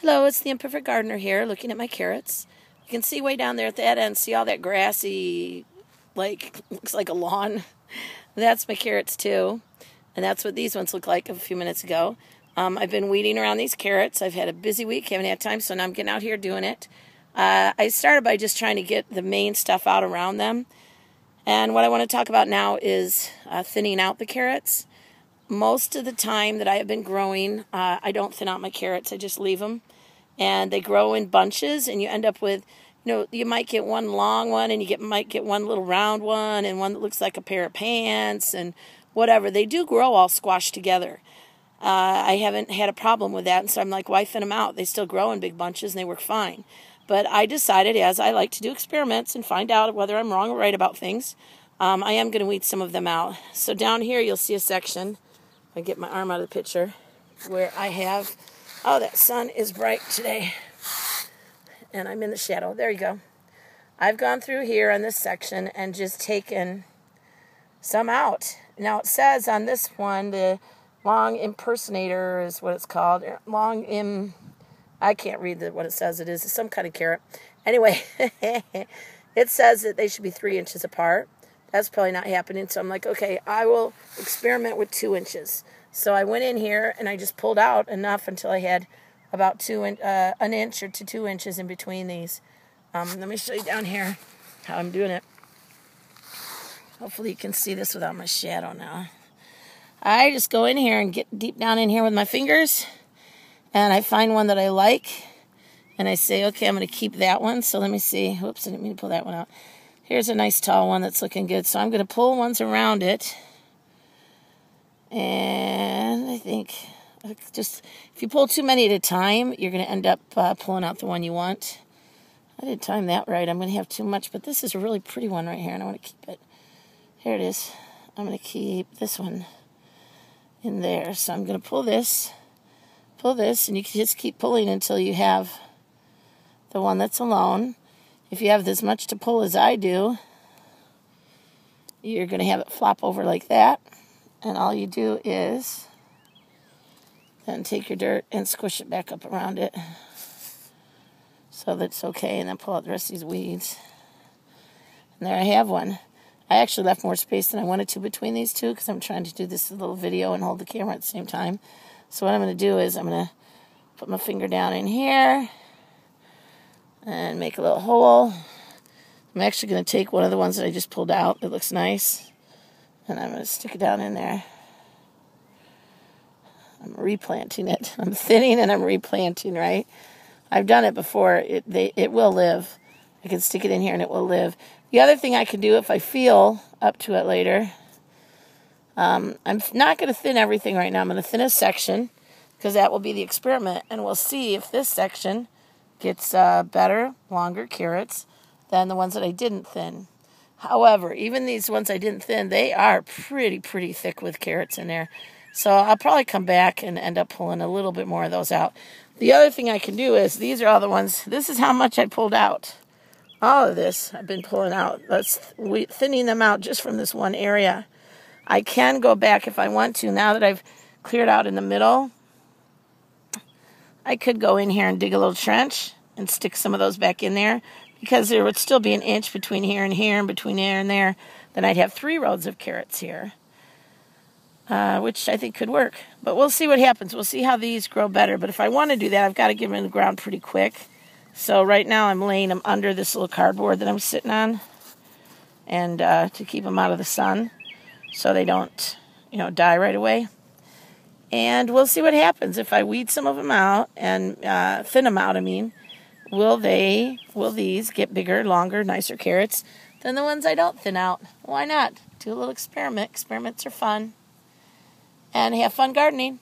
Hello, it's the Imperfect Gardener here, looking at my carrots. You can see way down there at that end, see all that grassy, looks like a lawn. That's my carrots too, and that's what these ones look like a few minutes ago. I've been weeding around these carrots. I've had a busy week, haven't had time, so now I'm getting out here doing it. I started by just trying to get the main stuff out around them, and what I want to talk about now is thinning out the carrots. Most of the time that I have been growing, I don't thin out my carrots. I just leave them. And they grow in bunches, and you end up with, you might get one long one, and might get one little round one, and one that looks like a pair of pants, and whatever. They do grow all squashed together. I haven't had a problem with that, and so I'm like, why thin them out? They still grow in big bunches, and they work fine. But I decided, as I like to do experiments and find out whether I'm wrong or right about things, I am going to weed some of them out. So down here, you'll see a section. I get my arm out of the picture, where I have, oh, that sun is bright today, and I'm in the shadow. There you go. I've gone through here on this section and just taken some out. Now it says on this one, the long impersonator is what it's called. I can't read what it says it is. It's some kind of carrot. Anyway, it says that they should be 3 inches apart. That's probably not happening, so I'm like, okay, I will experiment with 2 inches. So I went in here, and I just pulled out enough until I had about an inch or 2 inches in between these. Let me show you down here how I'm doing it. Hopefully you can see this without my shadow now. I just go in here and get deep down in here with my fingers, and I find one that I like, and I say, okay, I'm going to keep that one. So let me see. Whoops, I didn't mean to pull that one out. Here's a nice tall one that's looking good. So I'm going to pull ones around it. And I think just if you pull too many at a time, you're going to end up pulling out the one you want. I didn't time that right. I'm going to have too much. But this is a really pretty one right here, and I want to keep it. Here it is. I'm going to keep this one in there. So I'm going to pull this, and you can just keep pulling until you have the one that's alone. If you have this much to pull as I do, you're going to have it flop over like that. And all you do is then take your dirt and squish it back up around it so that's okay. And then pull out the rest of these weeds. And there I have one. I actually left more space than I wanted to between these two because I'm trying to do this little video and hold the camera at the same time. So what I'm going to do is I'm going to put my finger down in here and make a little hole. I'm actually going to take one of the ones that I just pulled out that looks nice, and I'm going to stick it down in there. I'm replanting it. I'm thinning and I'm replanting, right? I've done it before. It will live. I can stick it in here and it will live. The other thing I can do if I feel up to it later, I'm not going to thin everything right now. I'm going to thin a section because that will be the experiment, and we'll see if this section gets better, longer carrots than the ones that I didn't thin. However, even these ones I didn't thin, they are pretty thick with carrots in there. So I'll probably come back and end up pulling a little bit more of those out. The other thing I can do is, these are all the ones, this is how much I pulled out. All of this I've been pulling out. Thinning them out just from this one area. I can go back if I want to. Now that I've cleared out in the middle, I could go in here and dig a little trench and stick some of those back in there because there would still be an inch between here and between there and there. Then I'd have 3 rows of carrots here, which I think could work. But we'll see what happens. We'll see how these grow better. But if I want to do that, I've got to get them in the ground pretty quick. So right now I'm laying them under this little cardboard that I'm sitting on, and to keep them out of the sun so they don't, die right away. And we'll see what happens. If I weed some of them out and thin them out, will these get bigger, longer, nicer carrots than the ones I don't thin out? Why not? Do a little experiment. Experiments are fun. And have fun gardening.